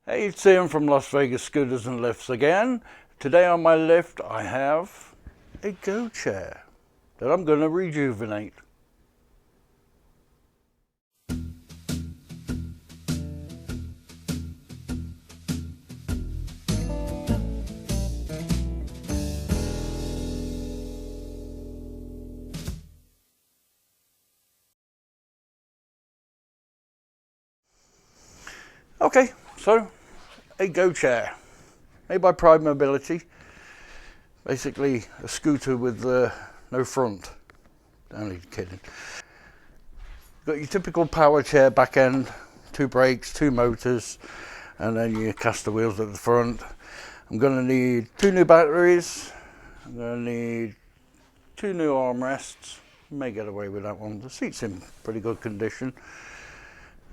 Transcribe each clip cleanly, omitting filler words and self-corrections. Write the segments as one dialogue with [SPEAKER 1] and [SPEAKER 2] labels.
[SPEAKER 1] Hey, it's Ian from Las Vegas Scooters and Lifts again. Today on my lift I have a go chair that I'm going to rejuvenate. Okay, so a go chair made by Pride Mobility. Basically a scooter with no front. Only kidding. Got your typical power chair back end, two brakes, two motors, and then your caster wheels at the front. I'm going to need two new batteries. I'm going to need two new armrests. May get away with that one. The seat's in pretty good condition.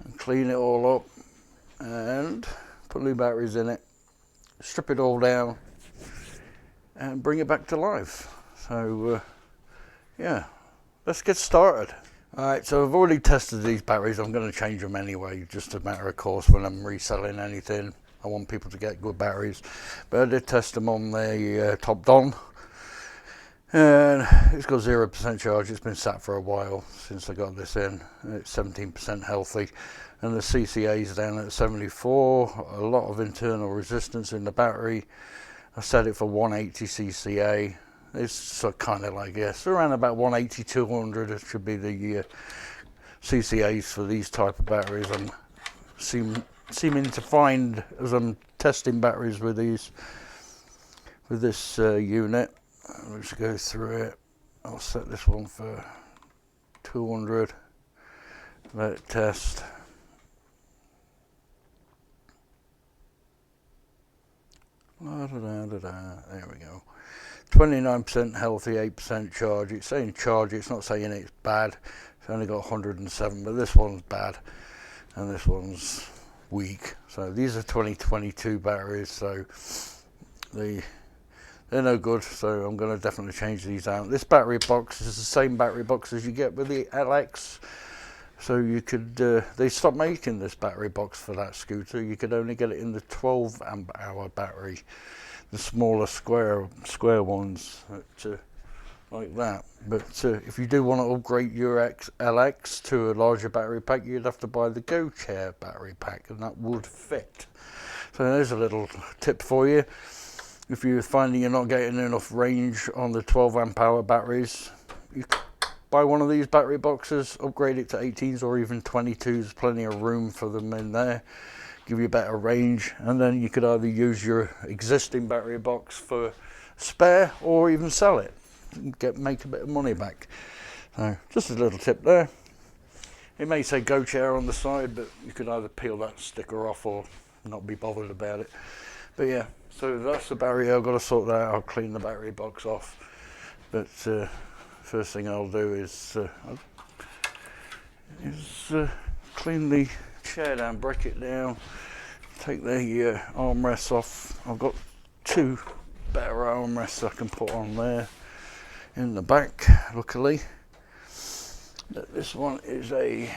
[SPEAKER 1] And clean it all up and put new batteries in it. Strip it all down and bring it back to life. So yeah, let's get started. Alright, so I've already tested these batteries. I'm going to change them anyway, just a matter of course. When I'm reselling anything, I want people to get good batteries. But I did test them on the Top Don, and it's got 0% charge. It's been sat for a while since I got this in. It's 17% healthy, and the CCA is down at 74. A lot of internal resistance in the battery. I set it for 180 CCA. It's kind of like, yes, around about 180, 200. It should be the CCAs for these type of batteries. I'm seeming to find as I'm testing batteries with this unit. Let's go through it. I'll set this one for 200. Let it test. There we go. 29% healthy, 8% charge. It's saying charge, it's not saying it's bad. It's only got 107, but this one's bad and this one's weak. So these are 2022 batteries, so they're no good. So I'm going to definitely change these out. This battery box is the same battery box as you get with the LX. So you could, they stopped making this battery box for that scooter. You could only get it in the 12 amp hour battery, the smaller square ones, like that. But if you do want to upgrade your LX to a larger battery pack, you'd have to buy the Go Chair battery pack, and that would fit. So there's a little tip for you. If you're finding you're not getting enough range on the 12 amp hour batteries, you buy one of these battery boxes, upgrade it to 18s or even 22s, plenty of room for them in there, give you better range, and then you could either use your existing battery box for spare or even sell it, make a bit of money back. So just a little tip there. It may say Go Chair on the side, but you could either peel that sticker off or not be bothered about it. But yeah, so that's the battery. I've got to sort that out. I'll clean the battery box off, but first thing I'll do is clean the chair down, break it down, take the armrests off. I've got two better armrests I can put on there in the back, luckily. This one is a,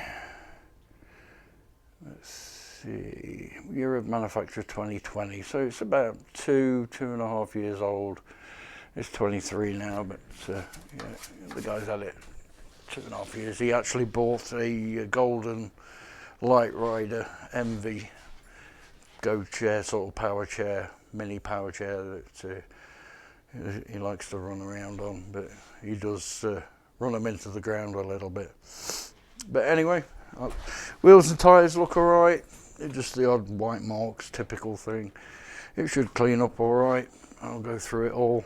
[SPEAKER 1] let's see, year of manufacture 2020, so it's about 2.5 years old. It's 23 now, but yeah, the guy's had it 2.5 years. He actually bought a golden Light Rider MV Go Chair, sort of power chair, mini power chair that he likes to run around on, but he does run them into the ground a little bit. But anyway, wheels and tyres look alright. They're just the odd white marks, typical thing. It should clean up alright. I'll go through it all,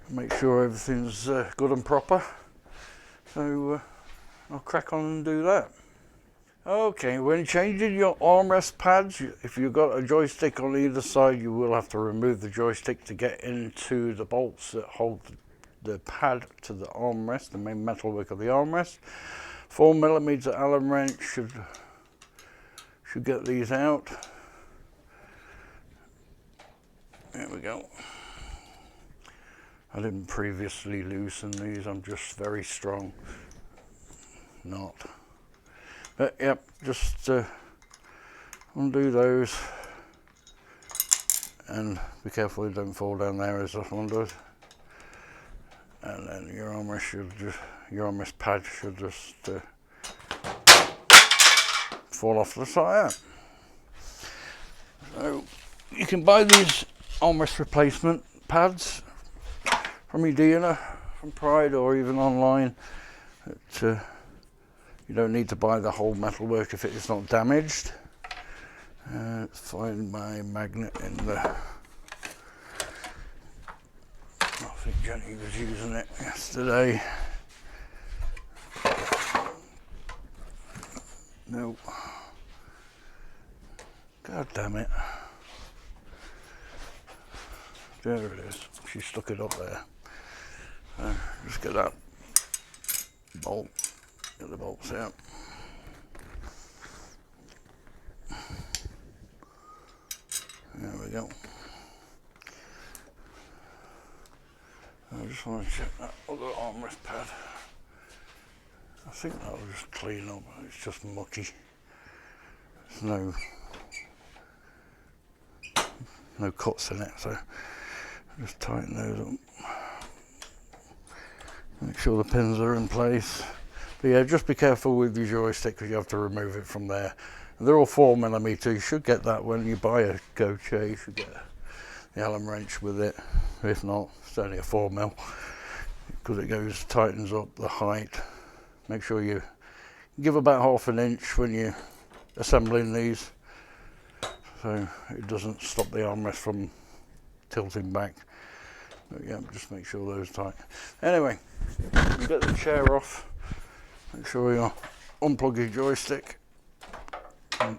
[SPEAKER 1] make sure everything's good and proper. So I'll crack on and do that. Okay, when changing your armrest pads, if you've got a joystick on either side, you will have to remove the joystick to get into the bolts that hold the pad to the armrest, the main metalwork of the armrest. 4mm Allen wrench should get these out. There we go. I didn't previously loosen these, I'm just very strong. Not. But yep, just undo those, and be careful they don't fall down there as this one does. And then your armrest pad should just fall off the side. So you can buy these armrest replacement pads from your dealer, from Pride, or even online. You don't need to buy the whole metalwork if it is not damaged. Let's find my magnet in the... I think Jenny was using it yesterday. No. God damn it. There it is. She stuck it up there. Just get that bolt. Get the bolts out. There we go. I just want to check that other armrest pad. I think that'll just clean up. It's just mucky. There's no cuts in it, so just tighten those up. Make sure the pins are in place. But yeah, just be careful with your joystick because you have to remove it from there. They're all 4mm. You should get that when you buy a Go chair. You should get the Allen wrench with it. If not, it's only a 4mm because it tightens up the height. Make sure you give about ½ an inch when you're assembling these, so it doesn't stop the armrest from tilting back. But yeah, just make sure those tight. Anyway, you get the chair off. Make sure you unplug your joystick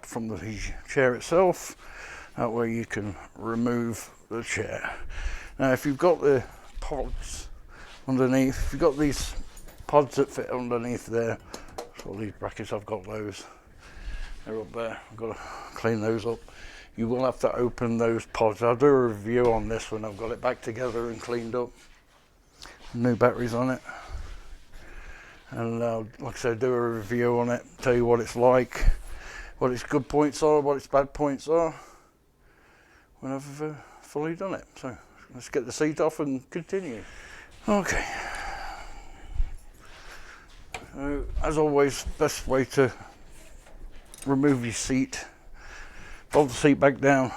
[SPEAKER 1] from the chair itself. That way you can remove the chair. Now if you've got the pods underneath, if you've got these pods that fit underneath there, so these brackets, I've got those, they're up there, I've got to clean those up. You will have to open those pods. I'll do a review on this when I've got it back together and cleaned up. New batteries on it, and like I said, do a review on it, tell you what it's like, what its good points are, what its bad points are when I've fully done it. So let's get the seat off and continue. Okay. As always, best way to remove your seat, fold the seat back down,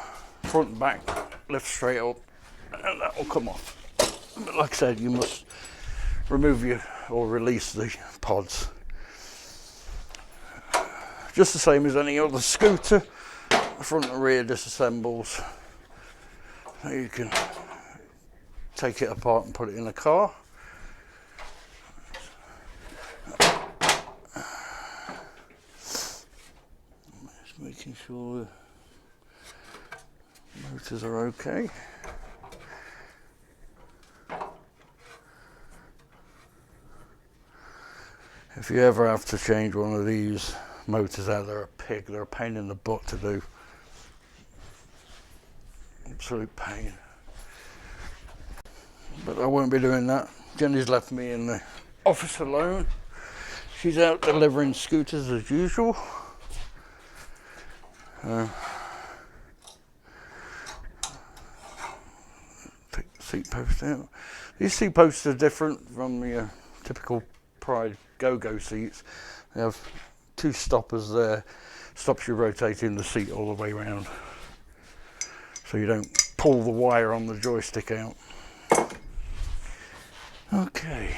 [SPEAKER 1] front and back, lift straight up, and that will come off. But like I said, you must remove or release the pods. Just the same as any other scooter, front and rear disassembles. So you can take it apart and put it in a car. Just making sure the motors are okay. If you ever have to change one of these motors out, they're a pig, they're a pain in the butt to do. Absolute pain. But I won't be doing that. Jenny's left me in the office alone. She's out delivering scooters as usual. Take the seat post out. These seat posts are different from your typical Pride Go-Go seats. They have two stoppers there, stops you rotating the seat all the way around, so you don't pull the wire on the joystick out. Okay,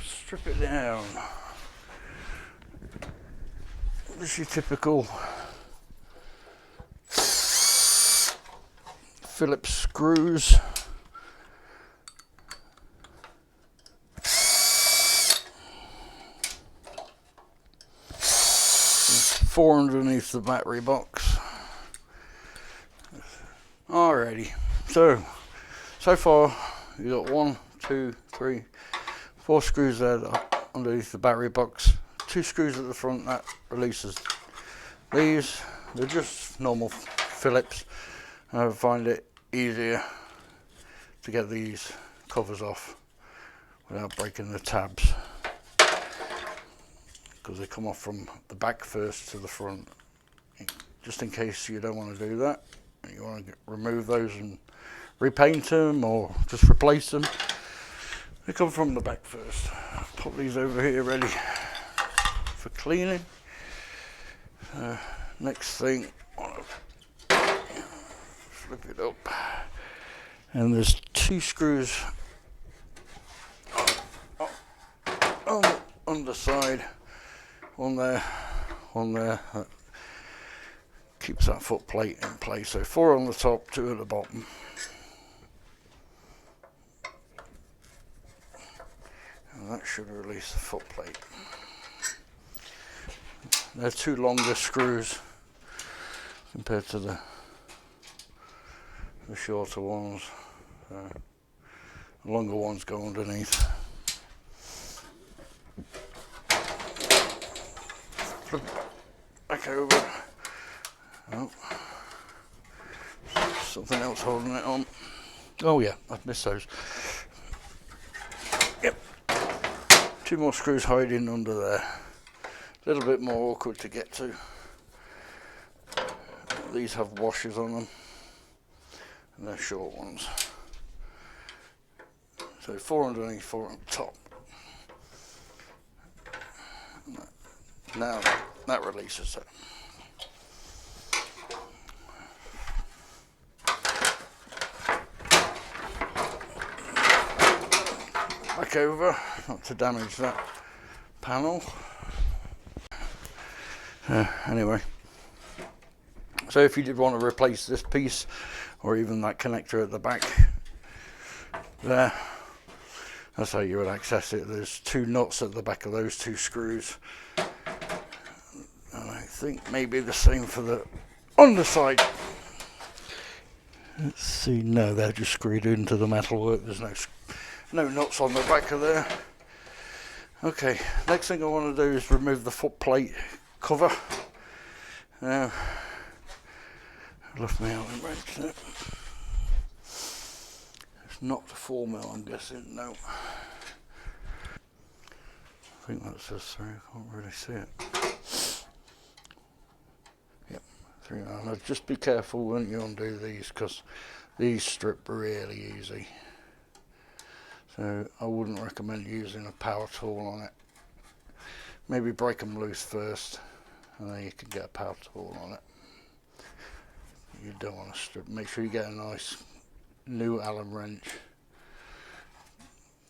[SPEAKER 1] strip it down. This is your typical Phillips screws. Four underneath the battery box. Alrighty, so far you got 1, 2, 3, 4 screws there underneath the battery box, 2 screws at the front that releases these. They're just normal Phillips. I find it easier to get these covers off without breaking the tabs, because they come off from the back first to the front. just in case you don't want to do that. You want to remove those and repaint them or just replace them. They come from the back first. Put these over here ready for cleaning. Next thing, flip it up, and there's 2 screws on the underside, one there, that keeps that foot plate in place. So 4 on the top, 2 at the bottom. And that should release the foot plate. They're 2 longer screws compared to the shorter ones. The longer ones go underneath. Flip back over. Oh, something else holding it on. Oh yeah, I've missed those. Yep, 2 more screws hiding under there. A little bit more awkward to get to. These have washers on them, and they're short ones. So 4 underneath, 4 on top. Now that releases it. Back over, not to damage that panel. Anyway, so if you did want to replace this piece or even that connector at the back there, that's how you would access it. There's 2 nuts at the back of those 2 screws, and I think maybe the same for the underside. Let's see, no, they're just screwed into the metalwork. There's no nuts on the back of there. Okay, next thing I want to do is remove the foot plate cover. Now, I left my Allen wrench there. It's not the 4mm, I'm guessing. No. I think that says 3. I can't really see it. Yep, 3mm. Now just be careful when you undo these, because these strip really easy. So I wouldn't recommend using a power tool on it. Maybe break them loose first, and then you can get a power tool on it. You don't want to strip. Make sure you get a nice new Allen wrench,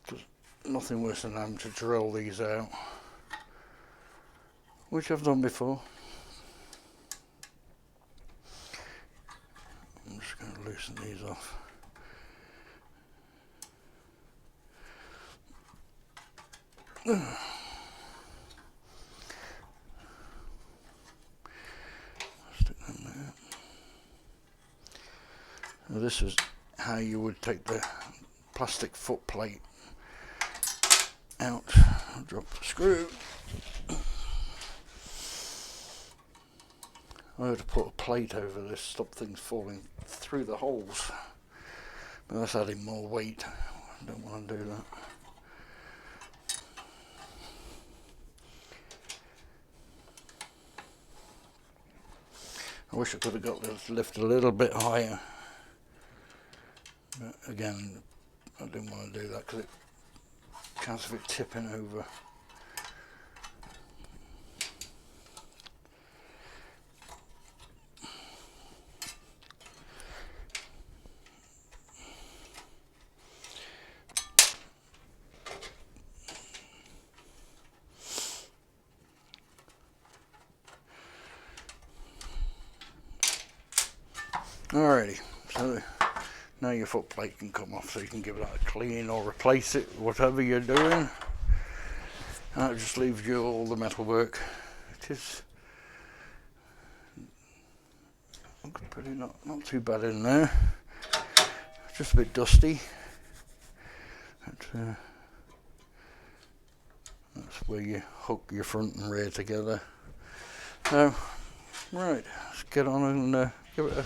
[SPEAKER 1] because nothing worse than having to drill these out, which I've done before. I'm just going to loosen these off. Stick them there. Now this is how you would take the plastic foot plate out. I'll drop the screw. I had to put a plate over this, stop things falling through the holes, but that's adding more weight. I don't want to do that. I wish I could have got this lift a little bit higher, but again, I didn't want to do that because it counts of it tipping over. Alrighty, so now your foot plate can come off, so you can give that a clean or replace it, whatever you're doing. That just leaves you all the metal work. It is pretty not too bad in there. Just a bit dusty. But, that's where you hook your front and rear together. So, right, let's get on and give it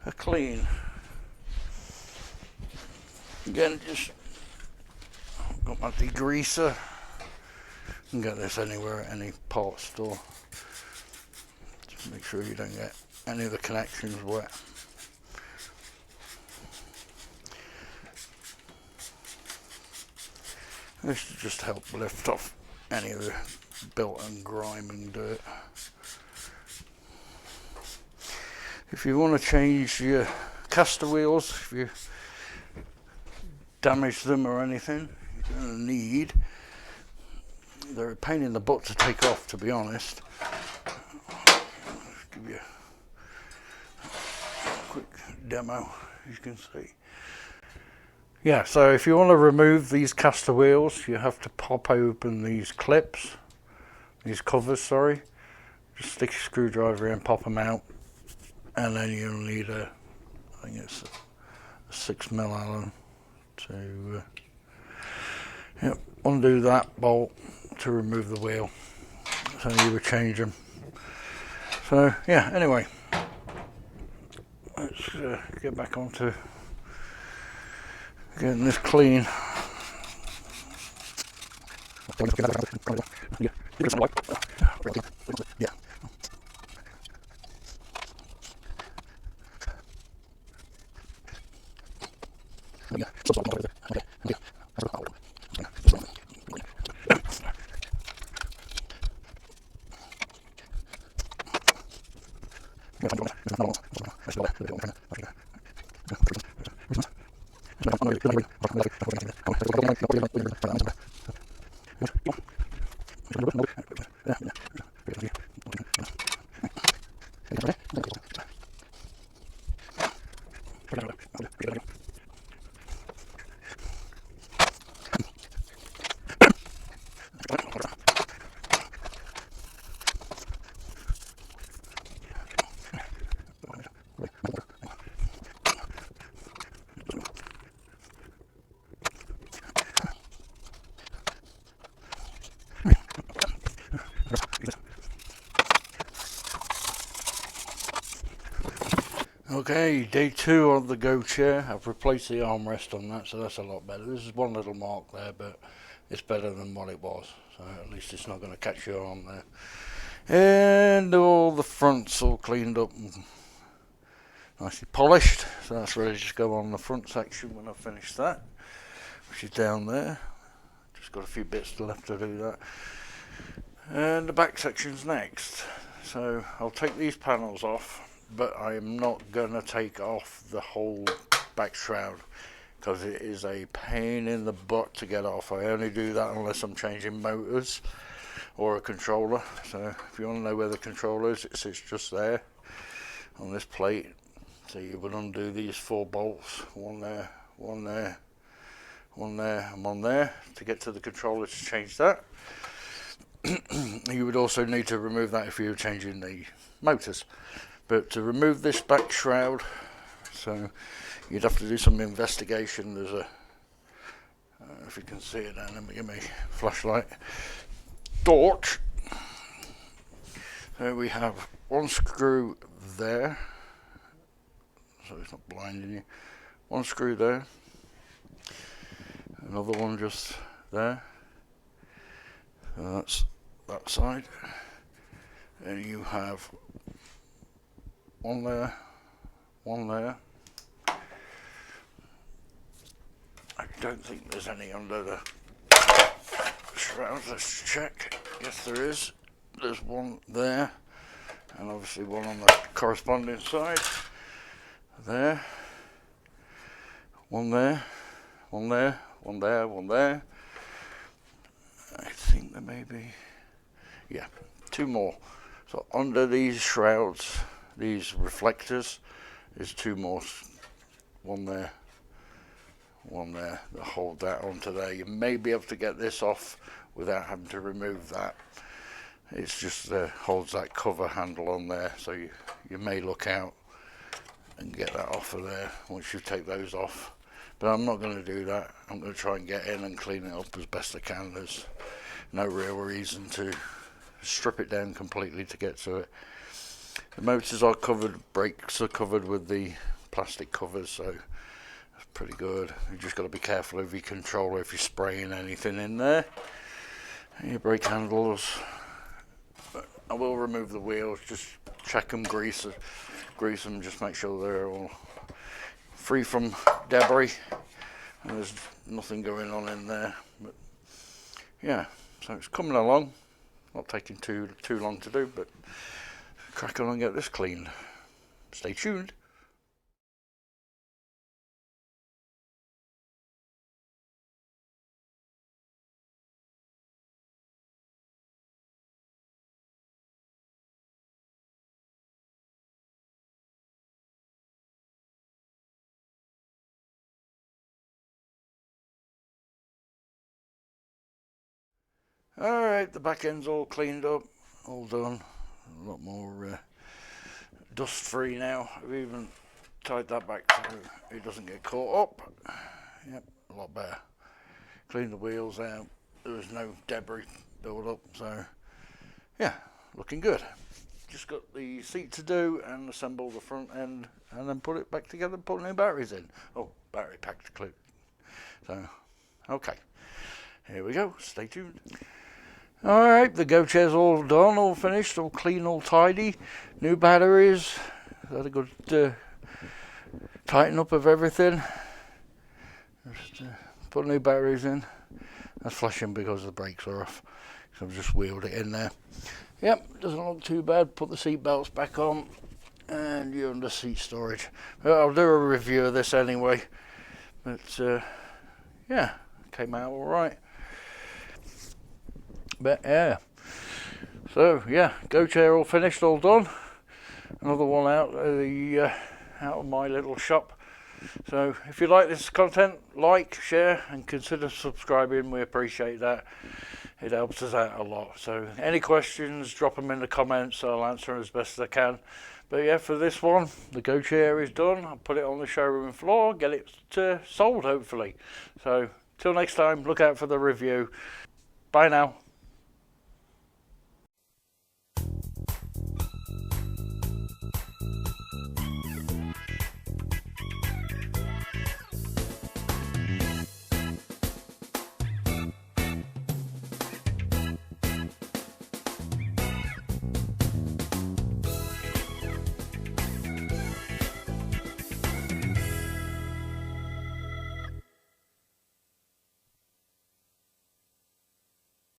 [SPEAKER 1] a clean. Again, just got my degreaser. You can get this anywhere at any parts store. Make sure you don't get any of the connections wet. This should just help lift off any of the built-in grime and dirt. If you want to change your caster wheels, if you damage them or anything, you're going to need, they're a pain in the butt to take off, to be honest. I'll give you a quick demo, as you can see. Yeah, so if you want to remove these caster wheels, you have to pop open these clips, these covers, sorry. Just stick a screwdriver in, pop them out, and then you'll need I think it's a 6mm Allen to undo that bolt to remove the wheel. So you would change them. So yeah, anyway, let's get back onto getting this clean. Yeah. Okay, day 2 of the Go chair. I've replaced the armrest on that, so that's a lot better. This is one little mark there, but it's better than what it was. So at least it's not going to catch your arm there. And all the fronts all cleaned up and nicely polished. So that's ready to go on the front section when I finish that, which is down there. Just got a few bits left to do that. And the back section's next. So I'll take these panels off, but I am not going to take off the whole back shroud because it is a pain in the butt to get off. I only do that unless I'm changing motors or a controller. So if you want to know where the controller is, it sits just there on this plate. So you would undo these 4 bolts, one there, one there, one there, and one there to get to the controller to change that. You would also need to remove that if you were changing the motors. But to remove this back shroud, so you'd have to do some investigation. There's a, if you can see it down, let me give me a flashlight, torch. So we have one screw there, so it's not blinding you. One screw there, another one just there. So that's that side. And you have one there, one there. I don't think there's any under the shroud. Let's check. Yes, there is. There's one there, and obviously one on the corresponding side. There. One there, one there, one there, one there. I think there may be, yeah, 2 more. So under these shrouds, these reflectors, is 2 more. One there, one there, that hold that onto there. You may be able to get this off without having to remove that. It's just holds that cover handle on there, so you may look out and get that off of there once you take those off. But I'm not going to do that. I'm going to try and get in and clean it up as best I can. There's no real reason to strip it down completely to get to it. The motors are covered, brakes are covered with the plastic covers, so that's pretty good. You just got to be careful of your controller if you're spraying anything in there. And your brake handles. But I will remove the wheels just check them, grease them, just make sure they're all free from debris and there's nothing going on in there. But yeah, so it's coming along, not taking too long to do, but crack on and get this cleaned. Stay tuned. Alright, the back end's all cleaned up, all done, a lot more dust free now. I've even tied that back so it doesn't get caught up. Yep, a lot better. Cleaned the wheels out, there was no debris build up, so yeah, looking good. Just got the seat to do and assemble the front end and then put it back together and put new batteries in. Oh, battery pack to clip. So, okay, here we go, stay tuned. Alright, the go chair's all done, all finished, all clean, all tidy. New batteries, had a good tighten up of everything. Just put new batteries in. That's flashing because the brakes are off, so I've just wheeled it in there. Yep, doesn't look too bad. Put the seat belts back on and you're under seat storage. Well, I'll do a review of this anyway, but yeah, came out alright. But yeah, so yeah, go chair all finished, all done. Another one out of my little shop. So if you like this content, like, share and consider subscribing. We appreciate that. It helps us out a lot. So any questions, drop them in the comments. I'll answer as best as I can. But yeah, for this one, the go chair is done. I'll put it on the showroom floor, get it sold hopefully. So till next time, look out for the review. Bye now.